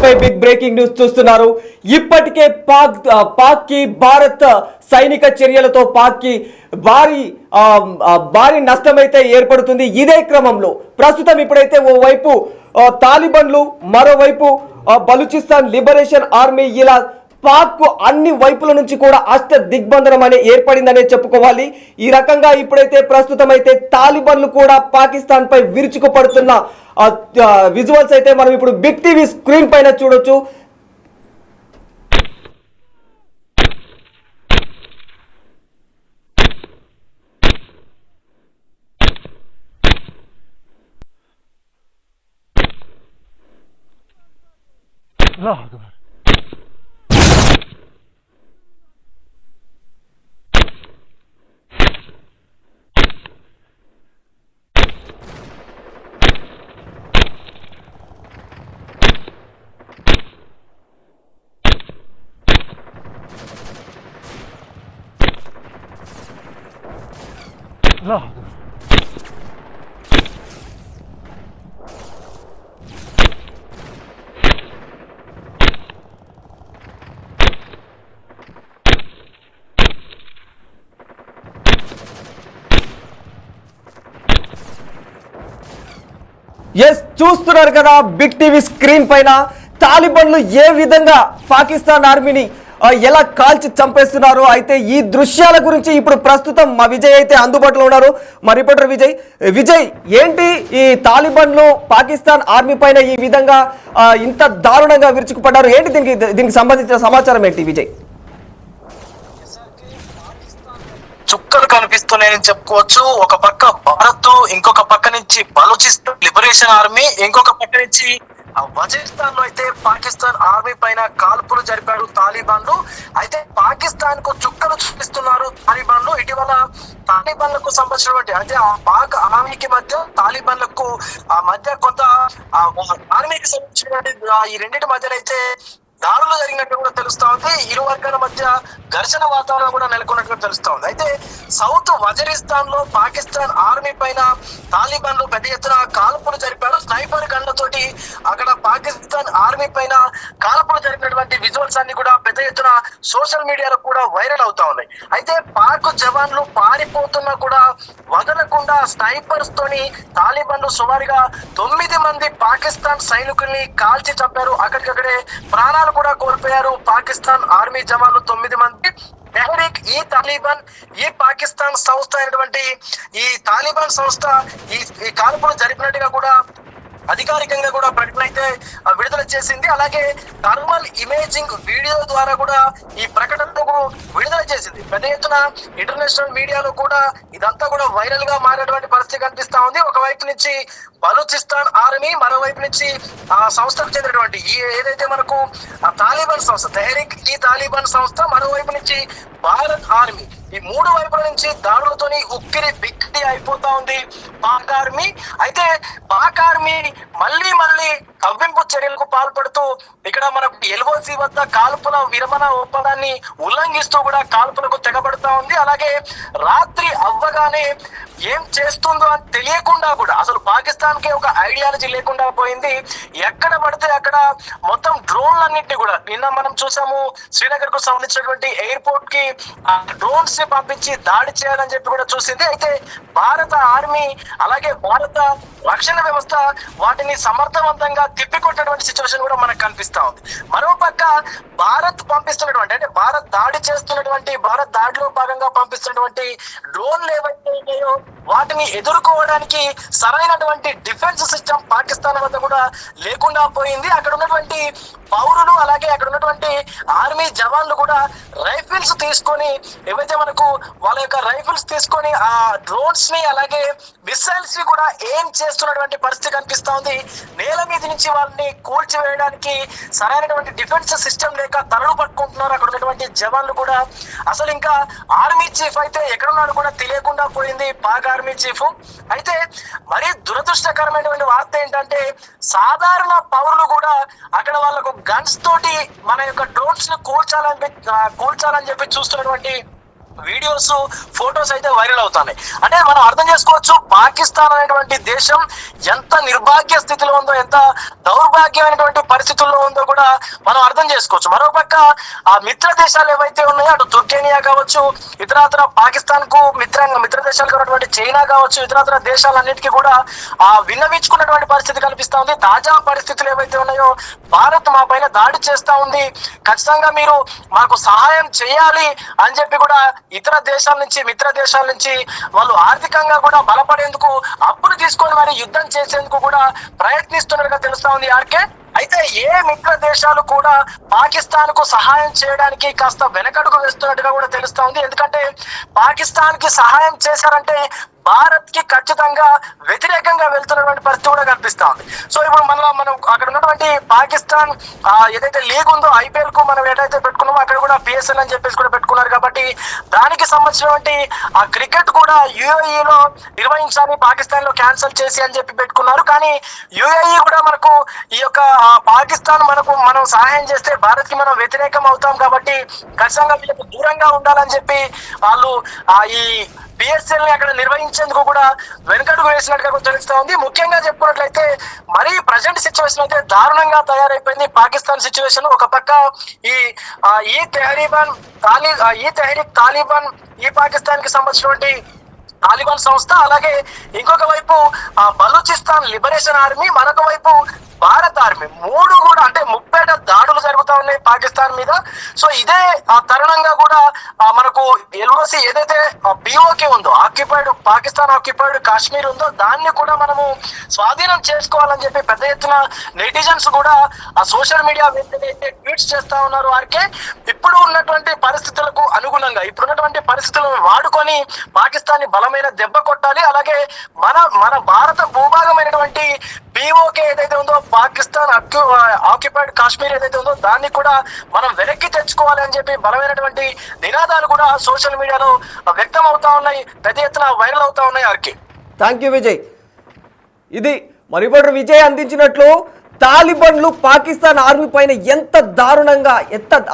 పై big breaking news చూస్తున్నారు. ఇప్పటికే పాక్ కి భారత్ సైనిక చర్యలతో పాక్ కి భారీ నష్టమైతే ఏర్పడుతుంది. ఇదే క్రమంలో ప్రస్తుతం ఇప్పుడైతే ఓవైపు తాలిబన్లు, మరోవైపు బలూచిస్తాన్ లిబరేషన్ ఆర్మీ, ఇలా పాక్ అన్ని వైపుల నుంచి కూడా అష్ట దిగ్బంధనం అనే ఏర్పడిందనే చెప్పుకోవాలి. ఈ రకంగా ఇప్పుడైతే ప్రస్తుతం అయితే తాలిబన్లు కూడా పాకిస్తాన్ పై విరుచుకుపడుతున్న విజువల్స్ అయితే మనం ఇప్పుడు బిగ్ టీవీ స్క్రీన్ పైన చూడొచ్చు. ఎస్, చూస్తున్నారు కదా బిగ్ టీవీ స్క్రీన్ పైన తాలిబన్లు ఏ విధంగా పాకిస్తాన్ ఆర్మీని ఎలా కాల్చి చంపేస్తున్నారు. అయితే ఈ దృశ్యాల గురించి ఇప్పుడు ప్రస్తుతం మా విజయ్ అయితే అందుబాటులో ఉన్నారు. మా రిపోర్టర్ విజయ్ ఏంటి ఈ తాలిబన్లు పాకిస్తాన్ ఆర్మీ పైన ఈ విధంగా ఇంత దారుణంగా విరుచుకుపడ్డారు, ఏంటి దీనికి సంబంధించిన సమాచారం ఏంటి విజయ్? చుక్కలు కనిపిస్తున్నాయని చెప్పుకోవచ్చు. ఒక పక్క భారత్, ఇంకొక పక్క నుంచి బలూచిస్తాన్ లిబరేషన్ ఆర్మీ, ఇంకొక పక్క నుంచి వజీరిస్తాన్ లో అయితే పాకిస్తాన్ ఆర్మీ పైన కాల్పులు జరిపారు తాలిబాన్లు. అయితే పాకిస్తాన్ కు చుక్కలు చూపిస్తున్నారు తాలిబాన్లు. ఇటీవల తాలిబాన్లకు సంబంధించినటువంటి అంటే ఆ పాక్ ఆర్మీకి మధ్య తాలిబాన్లకు మధ్య కొంత ఆర్మీకి సంబంధించినటువంటి ఈ రెండింటి మధ్యలో అయితే దాడులు జరిగినట్టు కూడా తెలుస్తా ఉంది. ఇరు వర్గాల మధ్య ఘర్షణ వాతావరణం కూడా నెలకొన్నట్టుగా తెలుస్తా ఉంది. అయితే సౌత్ వజీరిస్తాన్ లో పాకిస్తాన్ ఆర్మీ పైన తాలిబాన్లు పెద్ద ఎత్తున కాల్పులు జరిపారు. స్నైపర్ గన్లతోటి అక్కడ పాకిస్తాన్ ఆర్మీ పైన కాల్పులు జరిపినటువంటి విజువల్స్ అన్ని కూడా పెద్ద ఎత్తున సోషల్ మీడియాలో కూడా వైరల్ అవుతా ఉన్నాయి. అయితే పాక్ జవాన్లు పారిపోతున్నా కూడా వదలకుండా స్నైపర్స్ తోని తాలిబాన్లు సుమారుగా 9 మంది పాకిస్తాన్ సైనికుల్ని కాల్చి చంపారు. అక్కడికక్కడే ప్రాణాలు కూడా కోల్పోయారు పాకిస్తాన్ ఆర్మీ జవాన్లు 9 మంది. తెహ్రీక్ ఈ తాలిబాన్, ఈ పాకిస్తాన్ సంస్థ అయినటువంటి ఈ తాలిబాన్ సంస్థ ఈ కాల్పులు జరిపినట్టుగా కూడా అధికారికంగా కూడా ప్రకటన అయితే విడుదల చేసింది. అలాగే థర్మల్ ఇమేజింగ్ వీడియో ద్వారా కూడా ఈ ప్రకటనకు విడుదల చేసింది. పెద్ద ఎత్తున ఇంటర్నేషనల్ మీడియాలో కూడా ఇదంతా కూడా వైరల్ గా మారేటువంటి పరిస్థితి కనిపిస్తా ఉంది. ఒకవైపు నుంచి బలూచిస్తాన్ ఆర్మీ, మరోవైపు నుంచి ఆ సంస్థకు చెందినటువంటి ఈ ఏదైతే మనకు తాలిబాన్ సంస్థ తెహ్రీక్ ఈ తాలిబాన్ సంస్థ, మరోవైపు నుంచి భారత్ ఆర్మీ, ఈ 3 వైపుల నుంచి దాడులతోని ఉక్కిరి బిక్కిరి అయిపోతా ఉంది పాక్ ఆర్మీ. అయితే పాక్ ఆర్మీ మళ్ళీ కవ్వింపు చర్యలకు పాల్పడుతూ ఇక్కడ మనకు ఎల్ఓసి వద్ద కాల్పుల విరమణ ఒప్పందాన్ని ఉల్లంఘిస్తూ కూడా కాల్పులకు తెగబడుతా ఉంది. అలాగే రాత్రి అవ్వగానే ఏం చేస్తుందో అని తెలియకుండా కూడా అసలు పాకిస్తాన్ కి ఒక ఐడియాలజీ లేకుండా పోయింది. ఎక్కడ పడితే అక్కడ మొత్తం డ్రోన్లన్నింటినీ కూడా నిన్న మనం చూసాము, శ్రీనగర్ కు సంబంధించినటువంటి ఎయిర్పోర్ట్ కి డ్రోన్స్ ని పంపించి దాడి చేయాలని చెప్పి కూడా చూసింది. అయితే భారత ఆర్మీ అలాగే భారత రక్షణ వ్యవస్థ వాటిని సమర్థవంతంగా తిప్పికొట్టేటువంటి సిచ్యువేషన్ కూడా మనకు కనిపిస్తా ఉంది. మరోపక్క భారత్ పంపిస్తున్నటువంటి అంటే భారత్ దాడి చేస్తున్నటువంటి భారత్ దాడిలో భాగంగా పంపిస్తున్నటువంటి డ్రోన్లు ఏవైతే ఉన్నాయో వాటిని ఎదుర్కోవడానికి సరైనటువంటి డిఫెన్స్ సిస్టమ్ పాకిస్తాన్ వద్ద కూడా లేకుండా పోయింది. అక్కడ ఉన్నటువంటి పౌరులు అలాగే అక్కడ ఉన్నటువంటి ఆర్మీ జవాన్లు కూడా రైఫిల్స్ తీసుకొని ఏవైతే మనకు వాళ్ళ యొక్క రైఫిల్స్ తీసుకొని ఆ డ్రోన్స్ ని అలాగే మిసైల్స్ ని కూడా ఏం చేస్తున్నటువంటి పరిస్థితి కనిపిస్తా ఉంది. నేల మీద నుంచి వాళ్ళని కూల్చివేయడానికి సరైనటువంటి డిఫెన్స్ సిస్టమ్ లేక తరలు పట్టుకుంటున్నారు అక్కడ ఉన్నటువంటి జవాన్లు కూడా. అసలు ఇంకా ఆర్మీ చీఫ్ అయితే ఎక్కడున్నాడు కూడా తెలియకుండా పోయింది పాక్ ఆర్మీ చీఫ్. అయితే మరి దురదృష్టకరమైనటువంటి వార్త ఏంటంటే సాధారణ పౌరులు కూడా అక్కడ వాళ్ళకు గన్స్ తోటి మన యొక్క డ్రోన్స్ ను కూల్చాలని చెప్పి చూస్తున్నటువంటి వీడియోస్ ఫొటోస్ అయితే వైరల్ అవుతున్నాయి. అంటే మనం అర్థం చేసుకోవచ్చు పాకిస్తాన్ అనేటువంటి దేశం ఎంత నిర్భాగ్య స్థితిలో ఉందో, ఎంత దౌర్భాగ్యమైనటువంటి పరిస్థితుల్లో ఉందో కూడా మనం అర్థం చేసుకోవచ్చు. మరోపక్క ఆ మిత్ర దేశాలు ఏవైతే ఉన్నాయో, అటు తుర్కేనియా కావచ్చు, ఇతరత్ర పాకిస్తాన్ కు మిత్ర దేశాలుగా ఉన్నటువంటి చైనా కావచ్చు, ఇతరత్ర దేశాలన్నిటికీ కూడా విన్నవించుకున్నటువంటి పరిస్థితి కనిపిస్తా ఉంది. తాజా పరిస్థితులు ఏవైతే ఉన్నాయో, భారత్ మా పైన దాడి చేస్తా ఉంది, ఖచ్చితంగా మీరు మాకు సహాయం చేయాలి అని చెప్పి కూడా ఇతర దేశాల నుంచి, మిత్ర దేశాల నుంచి వాళ్ళు ఆర్థికంగా కూడా బలపడేందుకు అప్పులు తీసుకొని మరి యుద్ధం చేసేందుకు కూడా ప్రయత్నిస్తున్నట్టుగా తెలుస్తా ఉంది ఆర్కే. అయితే ఏ మిత్ర దేశాలు కూడా పాకిస్తాన్ కు సహాయం చేయడానికి కాస్త వెనకడుగు వేస్తున్నట్టుగా కూడా తెలుస్తా ఉంది. ఎందుకంటే పాకిస్తాన్ కి సహాయం చేశారంటే భారత్ కి ఖచ్చితంగా వ్యతిరేకంగా వెళ్తున్నటువంటి పరిస్థితి కూడా కనిపిస్తా ఉంది. సో ఇప్పుడు మనం అక్కడ ఉన్నటువంటి పాకిస్తాన్ ఏదైతే లీగ్ ఉందో, ఐపీఎల్ కు మనం ఏదైతే పెట్టుకున్నామో అక్కడ కూడా పిఎస్ఎల్ అని చెప్పేసి కూడా పెట్టుకున్నారు. కాబట్టి దానికి సంబంధించినటువంటి ఆ క్రికెట్ కూడా యుఏఈ లో నిర్వహించాలి, పాకిస్తాన్ లో క్యాన్సిల్ చేసి అని చెప్పి పెట్టుకున్నారు. కానీ యుఏఈ కూడా మనకు ఈ యొక్క పాకిస్తాన్ మనం సహాయం చేస్తే భారత్ కి మనం వ్యతిరేకం అవుతాం, కాబట్టి ఖచ్చితంగా వీళ్ళకు దూరంగా ఉండాలని చెప్పి వాళ్ళు ఈ పిఎస్ఎల్ ని అక్కడ నిర్వహించేందుకు కూడా వెనుకడుగు వేసినట్టుగా కూడా తెలుస్తా ఉంది. ముఖ్యంగా చెప్పుకున్నట్లయితే మరీ ప్రజెంట్ సిచ్యువేషన్ అయితే దారుణంగా తయారైపోయింది పాకిస్తాన్ సిచ్యువేషన్. ఒక పక్క ఈ తెహరీక్ తాలిబాన్ ఈ పాకిస్తాన్ కి సంబంధించినటువంటి తాలిబాన్ సంస్థ, అలాగే ఇంకొక వైపు బలూచిస్తాన్ లిబరేషన్ ఆర్మీ, మరొక వైపు భారత ఆర్మీ, మూడు కూడా అంటే 30 దాడులు జరుగుతా ఉన్నాయి పాకిస్తాన్ మీద. సో ఇదే తరుణంగా కూడా మనకు ఎల్ఓసి ఏదైతే పిఓకే ఉందో, పాకిస్తాన్ ఆక్యుపైడ్ కాశ్మీర్ ఉందో, దాన్ని కూడా మనము స్వాధీనం చేసుకోవాలని చెప్పి పెద్ద ఎత్తున నెటిజన్స్ కూడా ఆ సోషల్ మీడియా వేదికైతే ట్వీట్స్ చేస్తా ఉన్నారు. వారికే ఇప్పుడు ఉన్నటువంటి పరిస్థితులకు అనుగుణంగా, ఇప్పుడున్నటువంటి పరిస్థితులను వాడుకొని పాకిస్తాన్ ని బలమైన దెబ్బ కొట్టాలి. అలాగే మన భారత భూభాగమైనటువంటి పిఓకే ఏదైతే ఉందో, పాకిస్తాన్ ఆక్యుపైడ్ కాశ్మీర్ ఏదైతే ఉందో, దాన్ని కూడా మనం వెనక్కి తెచ్చుకోవాలి అని చెప్పి బలమైనటువంటి నినాదాలు కూడా సోషల్ మీడియాలో వ్యక్తం అవుతా ఉన్నాయి, పెద్ద ఎత్తున వైరల్ అవుతా ఉన్నాయి. RK, thank you Vijay. ఇది మరిపడు విజయ్ అందించినట్లు తాలిబన్లు పాకిస్తాన్ ఆర్మీ పైన ఎంత దారుణంగా,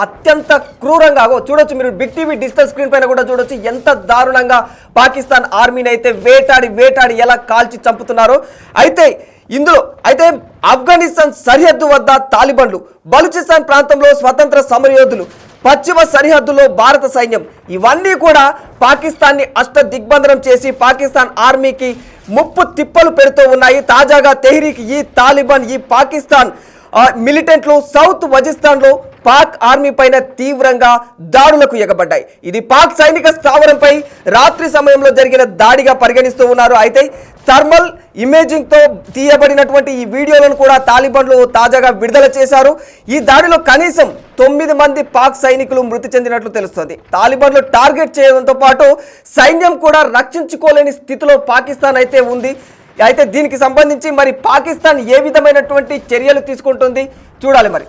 అత్యంత క్రూరంగా చూడొచ్చు. మీరు బిగ్ టీవీ డిజిటల్ స్క్రీన్ పైన కూడా చూడొచ్చు ఎంత దారుణంగా పాకిస్తాన్ ఆర్మీని అయితే వేటాడి ఎలా కాల్చి చంపుతున్నారో. ఇందులో ఆఫ్ఘనిస్తాన్ సరిహద్దు వద్ద తాలిబన్లు, బలూచిస్తాన్ ప్రాంతంలో స్వతంత్ర సమరయోధులు, పశ్చిమ సరిహద్దులో భారత సైన్యం, ఇవన్నీ కూడా పాకిస్తాన్ని దిగ్బంధనం చేసి పాకిస్తాన్ ఆర్మీకి ముప్పు తిప్పలు పెడుతూ ఉన్నాయి. తాజాగా తెహ్రీక్ ఈ తాలిబాన్, ఈ పాకిస్తాన్ మిలిటెంట్లు సౌత్ వజిస్తాన్లో పాక్ ఆర్మీ పైన తీవ్రంగా దాడులకు ఎగబడ్డాయి. ఇది పాక్ సైనిక స్థావరంపై రాత్రి సమయంలో జరిగిన దాడిగా పరిగణిస్తూ ఉన్నారు. థర్మల్ ఇమేజింగ్ తో తీయబడినటువంటి ఈ వీడియోలను కూడా తాలిబాన్లు తాజాగా విడుదల చేశారు. ఈ దాడిలో కనీసం 9 మంది పాక్ సైనికులు మృతి చెందినట్లు తెలుస్తోంది. తాలిబాన్లు టార్గెట్ చేయడంతో పాటు సైన్యం కూడా రక్షించుకోలేని స్థితిలో పాకిస్తాన్ అయితే ఉంది. దీనికి సంబంధించి మరి పాకిస్తాన్ ఏ విధమైనటువంటి చర్యలు తీసుకుంటుంది చూడాలి మరి.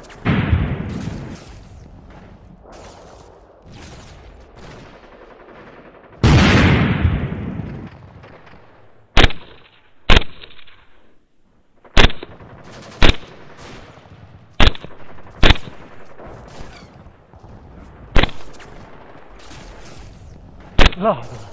Allah